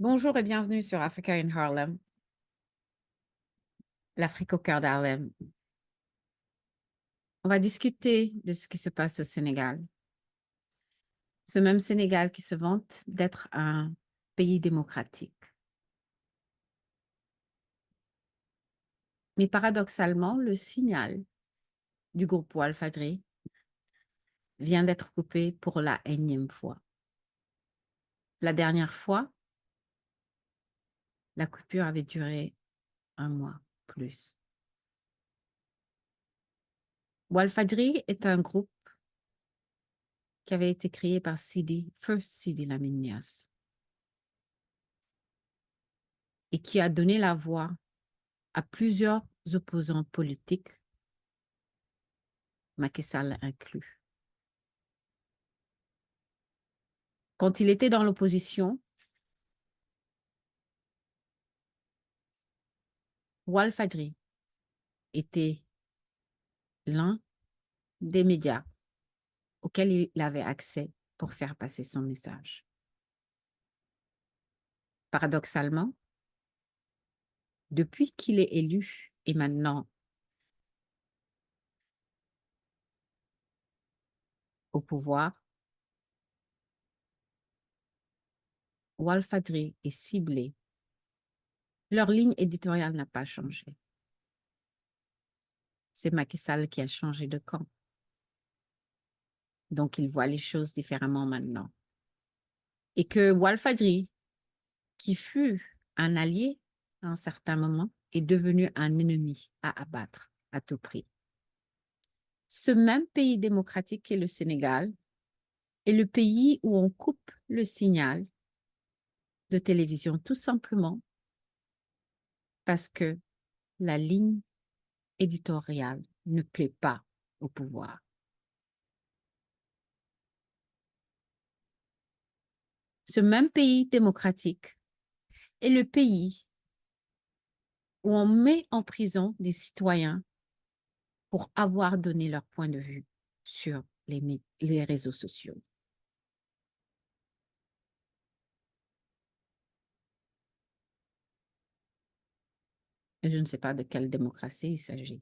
Bonjour et bienvenue sur Africa in Harlem, l'Afrique au cœur d'Harlem. On va discuter de ce qui se passe au Sénégal. Ce même Sénégal qui se vante d'être un pays démocratique. Mais paradoxalement, le signal du groupe Walfadjri vient d'être coupé pour la énième fois. La dernière fois, la coupure avait duré un mois plus. Walfadjri est un groupe qui avait été créé par First Sidi Lamine Niasse, et qui a donné la voix à plusieurs opposants politiques, Macky Sall inclus. Quand il était dans l'opposition, Walfadjri était l'un des médias auxquels il avait accès pour faire passer son message. Paradoxalement, depuis qu'il est élu et maintenant au pouvoir, Walfadjri est ciblé. Leur ligne éditoriale n'a pas changé. C'est Macky Sall qui a changé de camp. Donc, il voit les choses différemment maintenant. Et que Walfadjri, qui fut un allié à un certain moment, est devenu un ennemi à abattre à tout prix. Ce même pays démocratique qu'est le Sénégal est le pays où on coupe le signal de télévision tout simplement parce que la ligne éditoriale ne plaît pas au pouvoir. Ce même pays démocratique est le pays où on met en prison des citoyens pour avoir donné leur point de vue sur les réseaux sociaux. Et je ne sais pas de quelle démocratie il s'agit.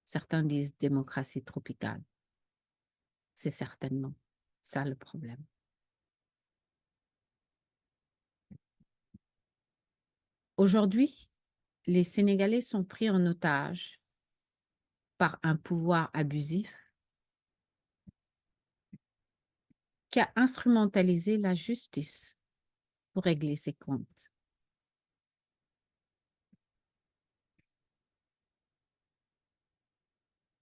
Certains disent démocratie tropicale. C'est certainement ça le problème. Aujourd'hui, les Sénégalais sont pris en otage par un pouvoir abusif qui a instrumentalisé la justice pour régler ses comptes.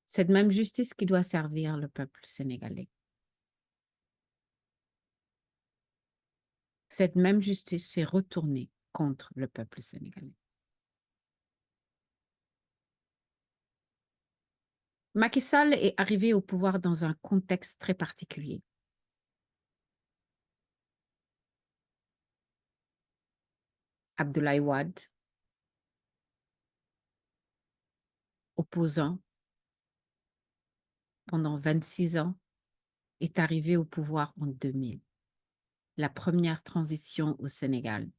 Cette même justice qui doit servir le peuple sénégalais. Cette même justice s'est retournée contre le peuple sénégalais. Macky Sall est arrivé au pouvoir dans un contexte très particulier. Abdoulaye Wade, opposant pendant 26 ans, est arrivé au pouvoir en 2000, la première transition au Sénégal.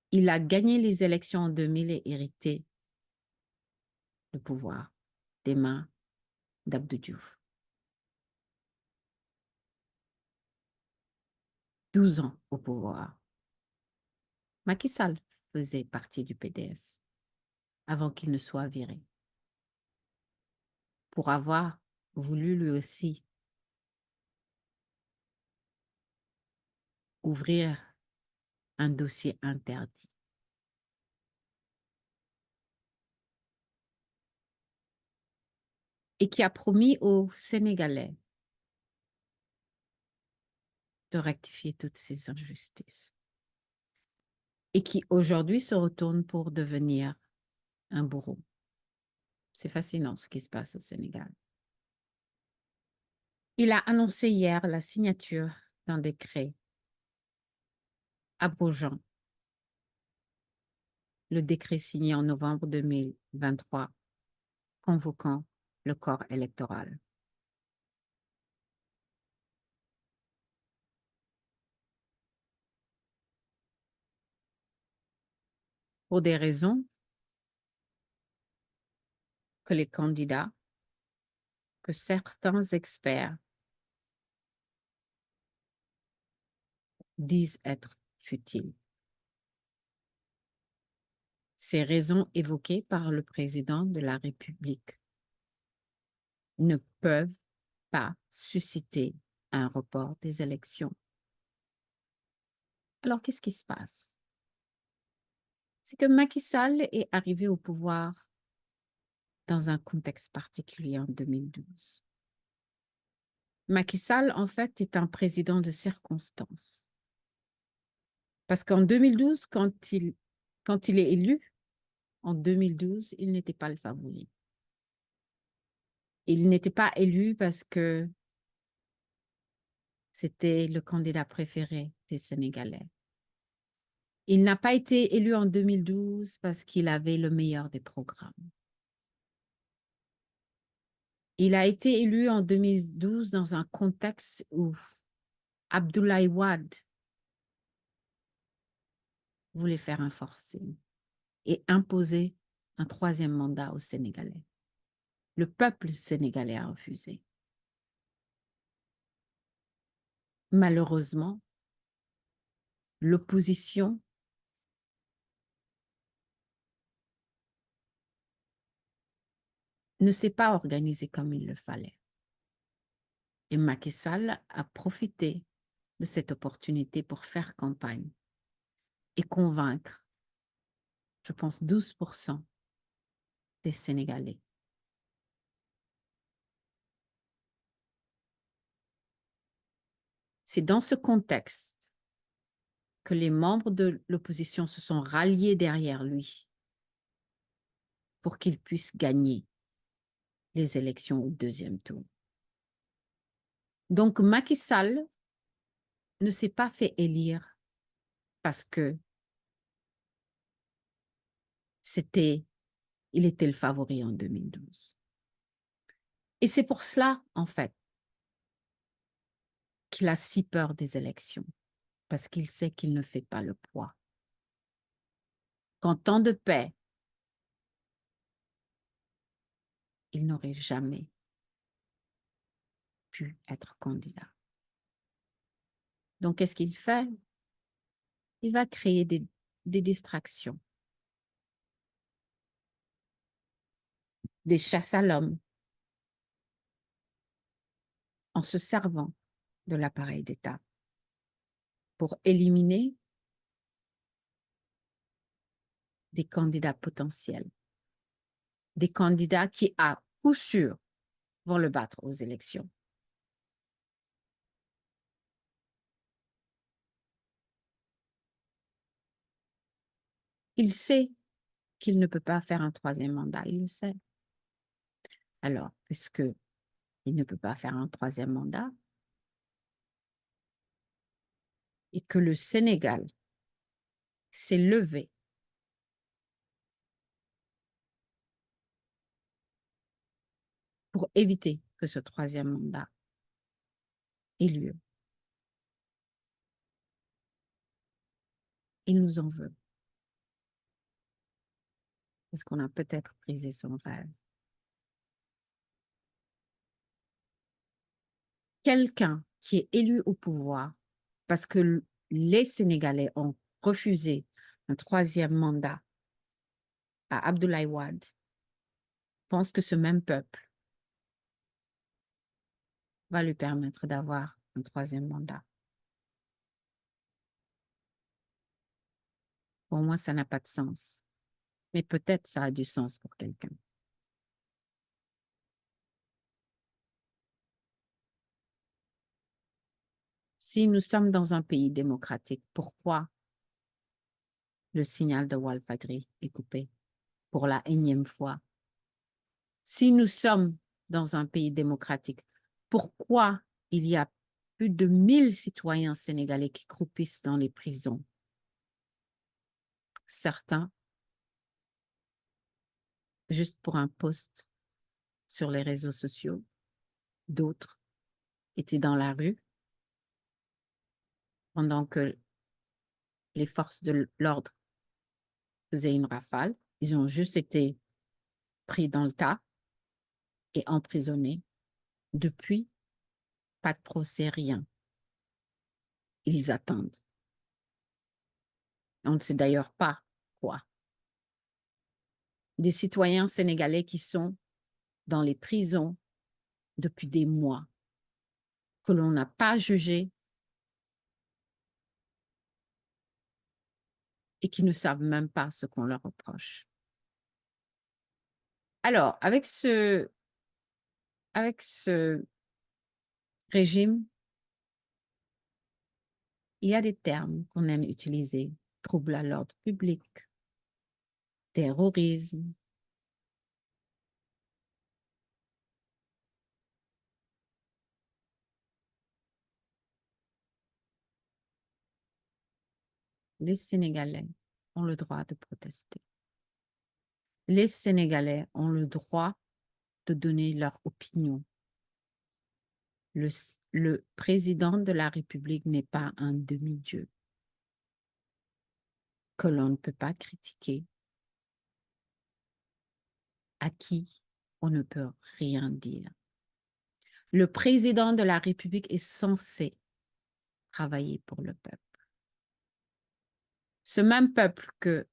Il a gagné les élections en 2000 et hérité le pouvoir des mains d'Abdou Diouf. 12 ans au pouvoir. Macky Sall faisait partie du PDS avant qu'il ne soit viré, pour avoir voulu lui aussi ouvrir un dossier interdit. Et qui a promis aux Sénégalais de rectifier toutes ces injustices. Et qui aujourd'hui se retourne pour devenir un bourreau. C'est fascinant ce qui se passe au Sénégal. Il a annoncé hier la signature d'un décret abrogeant le décret signé en novembre 2023 convoquant le corps électoral. pour des raisons que les candidats, que certains experts disent être futiles. Ces raisons évoquées par le président de la République ne peuvent pas susciter un report des élections. Alors, qu'est-ce qui se passe? C'est que Macky Sall est arrivé au pouvoir dans un contexte particulier en 2012. Macky Sall, en fait, est un président de circonstance. Parce qu'en 2012, quand il est élu, en 2012, il n'était pas le favori. Il n'était pas élu parce que c'était le candidat préféré des Sénégalais. Il n'a pas été élu en 2012 parce qu'il avait le meilleur des programmes. Il a été élu en 2012 dans un contexte où Abdoulaye Wade voulait faire un forcing et imposer un troisième mandat aux Sénégalais. Le peuple sénégalais a refusé. Malheureusement, l'opposition ne s'est pas organisée comme il le fallait. Et Macky Sall a profité de cette opportunité pour faire campagne et convaincre, je pense, 12% des Sénégalais. C'est dans ce contexte que les membres de l'opposition se sont ralliés derrière lui pour qu'il puisse gagner les élections au deuxième tour. Donc, Macky Sall ne s'est pas fait élire parce que il était le favori en 2012. Et c'est pour cela, en fait, qu'il a si peur des élections, parce qu'il sait qu'il ne fait pas le poids. Qu'en temps de paix, il n'aurait jamais pu être candidat. Donc, qu'est-ce qu'il fait? Il va créer des distractions, des chasses à l'homme, en se servant de l'appareil d'État pour éliminer des candidats potentiels, des candidats qui, à coup sûr, vont le battre aux élections. Il sait qu'il ne peut pas faire un troisième mandat, il le sait. Alors, puisque il ne peut pas faire un troisième mandat et que le Sénégal s'est levé pour éviter que ce troisième mandat ait lieu, il nous en veut parce qu'on a peut-être brisé son rêve. Quelqu'un qui est élu au pouvoir parce que les Sénégalais ont refusé un troisième mandat à Abdoulaye Wade pense que ce même peuple va lui permettre d'avoir un troisième mandat. Pour moi, ça n'a pas de sens. Mais peut-être ça a du sens pour quelqu'un. Si nous sommes dans un pays démocratique, pourquoi le signal de Walfadjri est coupé pour la énième fois? Si nous sommes dans un pays démocratique, pourquoi il y a plus de 1000 citoyens sénégalais qui croupissent dans les prisons? Certains, juste pour un post sur les réseaux sociaux, d'autres étaient dans la rue pendant que les forces de l'ordre faisait une rafale. Ils ont juste été pris dans le tas et emprisonnés. Depuis, pas de procès, rien. Ils attendent. On ne sait d'ailleurs pas quoi. Des citoyens sénégalais qui sont dans les prisons depuis des mois, que l'on n'a pas jugés et qui ne savent même pas ce qu'on leur reproche. Alors, avec ce régime, il y a des termes qu'on aime utiliser. Trouble à l'ordre public, terrorisme. Les Sénégalais ont le droit de protester. Les Sénégalais ont le droit de donner leur opinion. Le président de la République n'est pas un demi-dieu que l'on ne peut pas critiquer, à qui on ne peut rien dire. Le président de la République est censé travailler pour le peuple. Ce même peuple que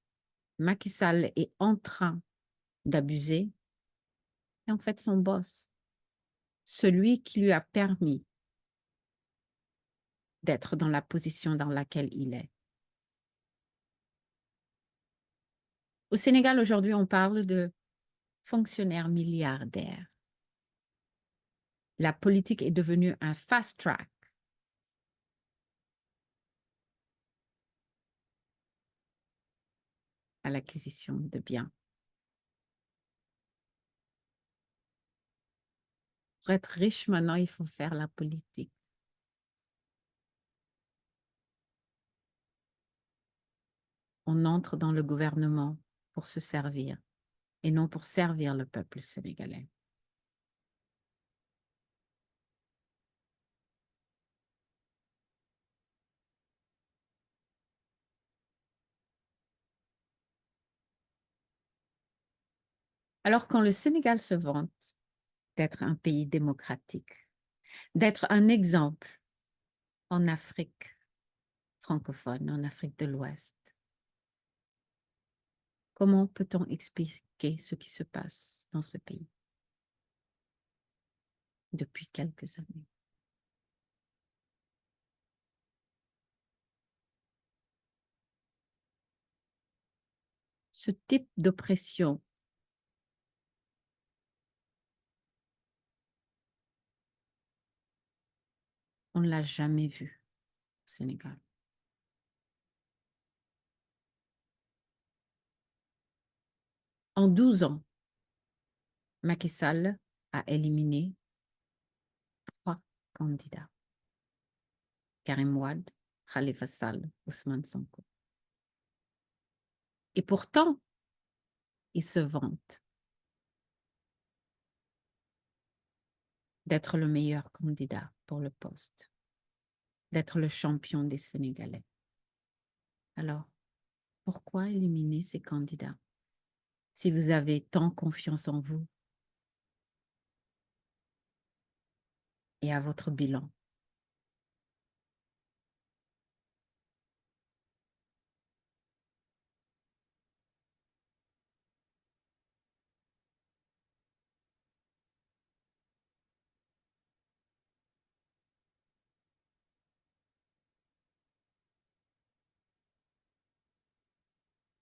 Macky Sall est en train d'abuser est en fait son boss, celui qui lui a permis d'être dans la position dans laquelle il est. Au Sénégal, aujourd'hui, on parle de fonctionnaires milliardaires. La politique est devenue un fast track. À l'acquisition de biens. Pour être riche maintenant, il faut faire la politique. On entre dans le gouvernement pour se servir et non pour servir le peuple sénégalais. Alors quand le Sénégal se vante d'être un pays démocratique, d'être un exemple en Afrique francophone, en Afrique de l'Ouest, comment peut-on expliquer ce qui se passe dans ce pays depuis quelques années? Ce type d'oppression on ne l'a jamais vu au Sénégal. En 12 ans, Macky Sall a éliminé 3 candidats. Karim Wade, Khalifa Sall, Ousmane Sonko. Et pourtant, il se vante d'être le meilleur candidat pour le poste, d'être le champion des Sénégalais. Alors, pourquoi éliminer ces candidats si vous avez tant confiance en vous et à votre bilan?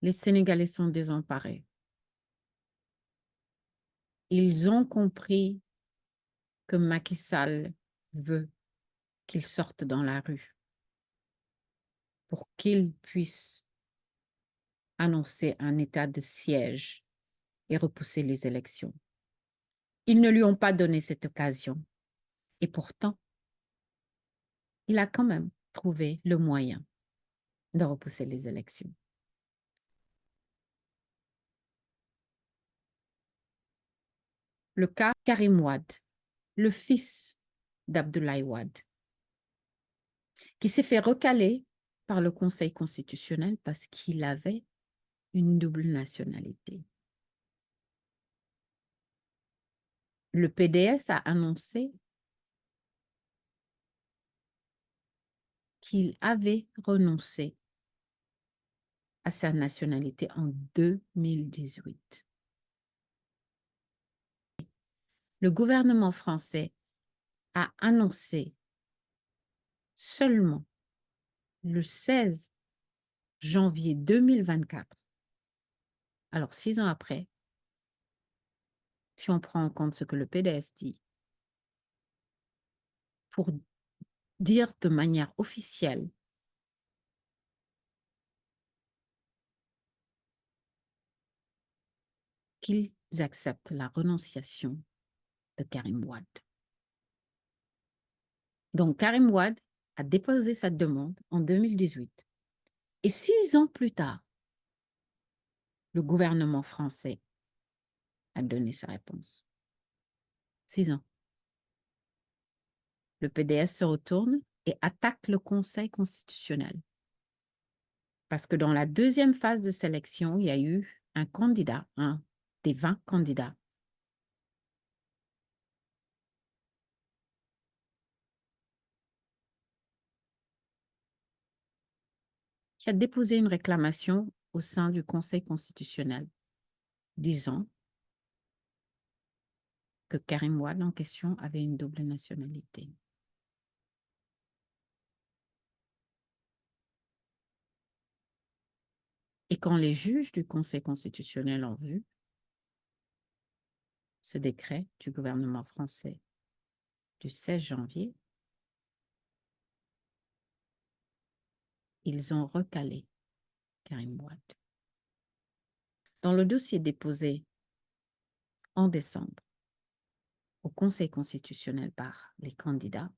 Les Sénégalais sont désemparés. Ils ont compris que Macky Sall veut qu'ils sortent dans la rue pour qu'ils puissent annoncer un état de siège et repousser les élections. Ils ne lui ont pas donné cette occasion. Et pourtant, il a quand même trouvé le moyen de repousser les élections. Le cas Karim Wade, le fils d'Abdoulaye Wade, qui s'est fait recaler par le Conseil constitutionnel parce qu'il avait une double nationalité. Le PDS a annoncé qu'il avait renoncé à sa nationalité en 2018. Le gouvernement français a annoncé seulement le 16 janvier 2024, alors 6 ans après, si on prend en compte ce que le PDS dit, pour dire de manière officielle qu'ils acceptent la renonciation de Karim Wade. Donc, Karim Wade a déposé sa demande en 2018. Et 6 ans plus tard, le gouvernement français a donné sa réponse. 6 ans. Le PDS se retourne et attaque le Conseil constitutionnel. Parce que dans la deuxième phase de sélection, il y a eu un candidat, un des 20 candidats, qui a déposé une réclamation au sein du Conseil constitutionnel, disant que Karim Wade en question avait une double nationalité. Et quand les juges du Conseil constitutionnel ont vu ce décret du gouvernement français du 16 janvier, ils ont recalé Karim Wade. Dans le dossier déposé en décembre au Conseil constitutionnel par les candidats,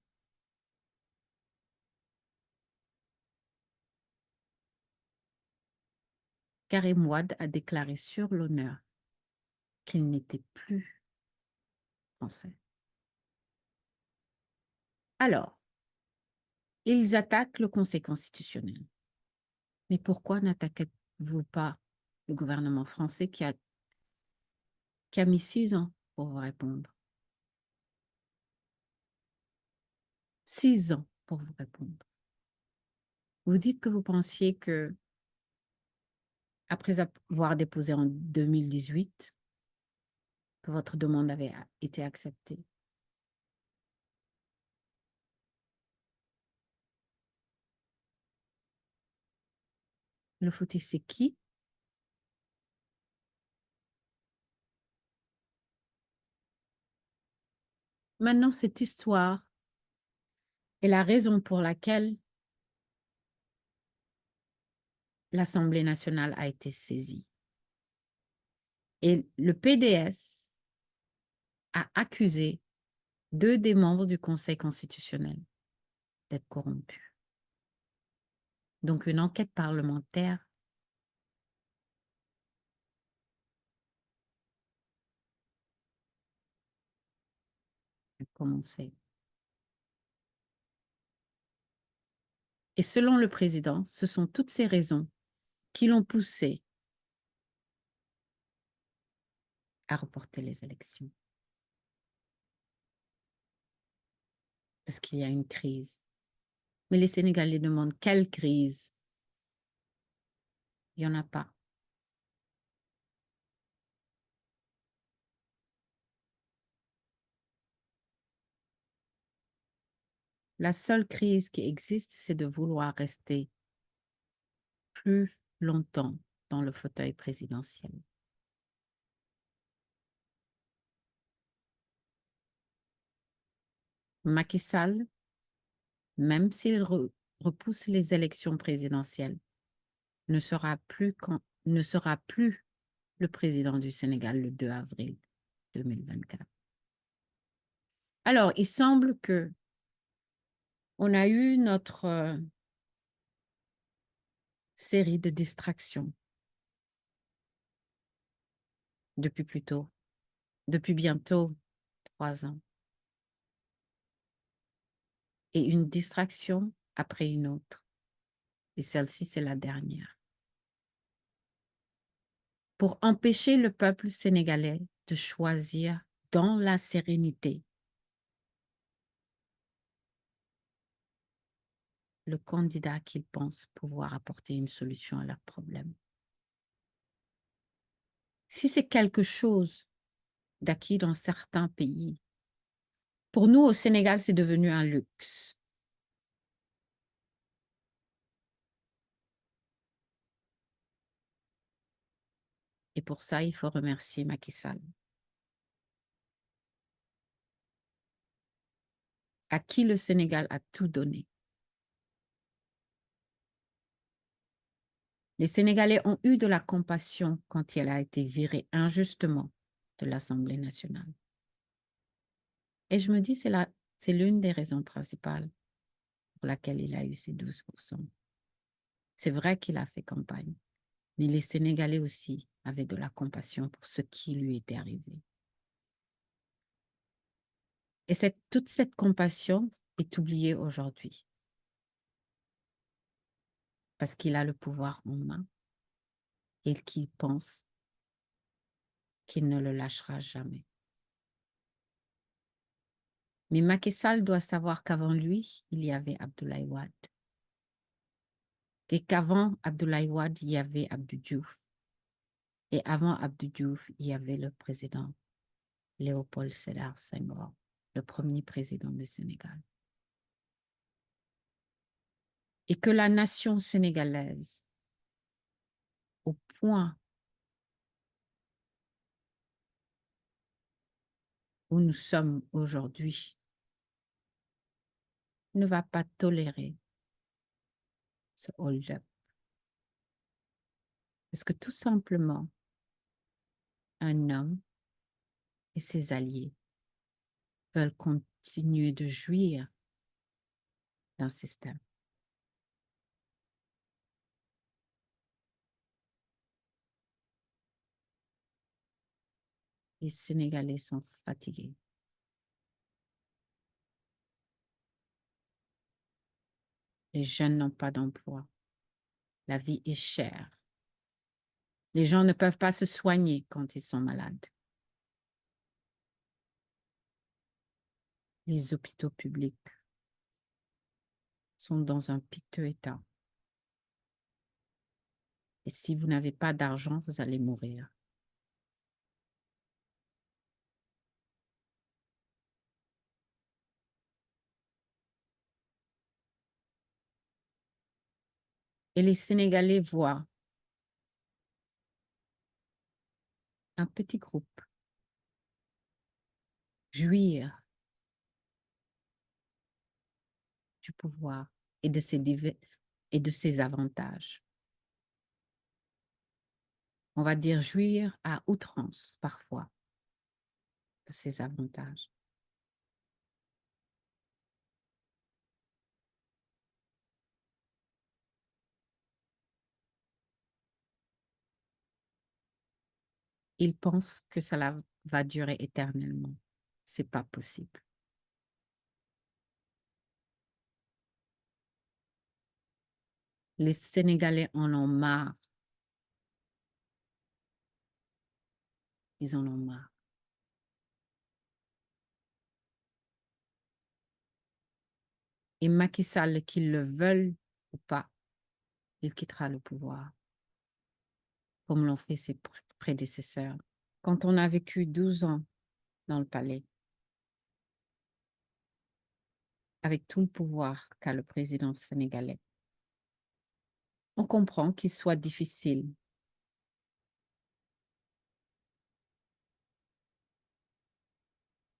Karim Wade a déclaré sur l'honneur qu'il n'était plus français. Alors, ils attaquent le Conseil constitutionnel. Mais pourquoi n'attaquez-vous pas le gouvernement français qui a mis 6 ans pour vous répondre? 6 ans pour vous répondre. Vous dites que vous pensiez que, après avoir déposé en 2018, que votre demande avait été acceptée. Le fautif, c'est qui? Maintenant, cette histoire est la raison pour laquelle l'Assemblée nationale a été saisie. Et le PDS a accusé 2 des membres du Conseil constitutionnel d'être corrompus. Donc, une enquête parlementaire a commencé. Et selon le président, ce sont toutes ces raisons qui l'ont poussé à reporter les élections. Parce qu'il y a une crise. Mais les Sénégalais demandent quelle crise? Il n'y en a pas. La seule crise qui existe, c'est de vouloir rester plus longtemps dans le fauteuil présidentiel. Macky Sall, même s'il repousse les élections présidentielles, ne sera plus le président du Sénégal le 2 avril 2024. Alors, il semble que on a eu notre série de distractions depuis bientôt 3 ans. Et une distraction après une autre. Et celle-ci, c'est la dernière. pour empêcher le peuple sénégalais de choisir dans la sérénité le candidat qu'ils pensent pouvoir apporter une solution à leurs problèmes. Si c'est quelque chose d'acquis dans certains pays, pour nous au Sénégal, c'est devenu un luxe. Et pour ça, il faut remercier Macky Sall, à qui le Sénégal a tout donné. Les Sénégalais ont eu de la compassion quand il a été viré injustement de l'Assemblée nationale. Et je me dis, c'est l'une des raisons principales pour laquelle il a eu ces 12%. C'est vrai qu'il a fait campagne, mais les Sénégalais aussi avaient de la compassion pour ce qui lui était arrivé. Et toute cette compassion est oubliée aujourd'hui parce qu'il a le pouvoir en main et qu'il pense qu'il ne le lâchera jamais. Mais Macky Sall doit savoir qu'avant lui, il y avait Abdoulaye Wade. Et qu'avant Abdoulaye Wade, il y avait Abdou Diouf. Et avant Abdou Diouf, il y avait le président Léopold Sédar Senghor, le premier président du Sénégal. Et que la nation sénégalaise, au point où nous sommes aujourd'hui, ne va pas tolérer ce hold-up. Parce que tout simplement, un homme et ses alliés veulent continuer de jouir d'un système. Les Sénégalais sont fatigués. Les jeunes n'ont pas d'emploi. La vie est chère. Les gens ne peuvent pas se soigner quand ils sont malades. Les hôpitaux publics sont dans un piteux état. Et si vous n'avez pas d'argent, vous allez mourir. Et les Sénégalais voient un petit groupe jouir du pouvoir et de ses avantages. On va dire jouir à outrance parfois de ses avantages. Ils pensent que cela va durer éternellement. C'est pas possible. Les Sénégalais en ont marre. Ils en ont marre. Et Macky Sall, qu'ils le veulent ou pas, il quittera le pouvoir, comme l'ont fait ses prédécesseurs. Quand on a vécu 12 ans dans le palais, avec tout le pouvoir qu'a le président sénégalais, on comprend qu'il soit difficile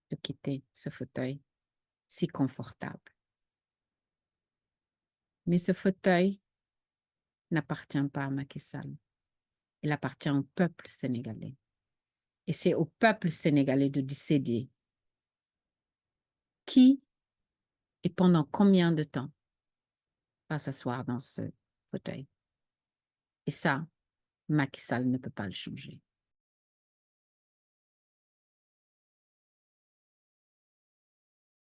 de quitter ce fauteuil si confortable. Mais ce fauteuil n'appartient pas à Macky Sall. Il appartient au peuple sénégalais. Et c'est au peuple sénégalais de décider qui et pendant combien de temps va s'asseoir dans ce fauteuil. Et ça, Macky Sall ne peut pas le changer.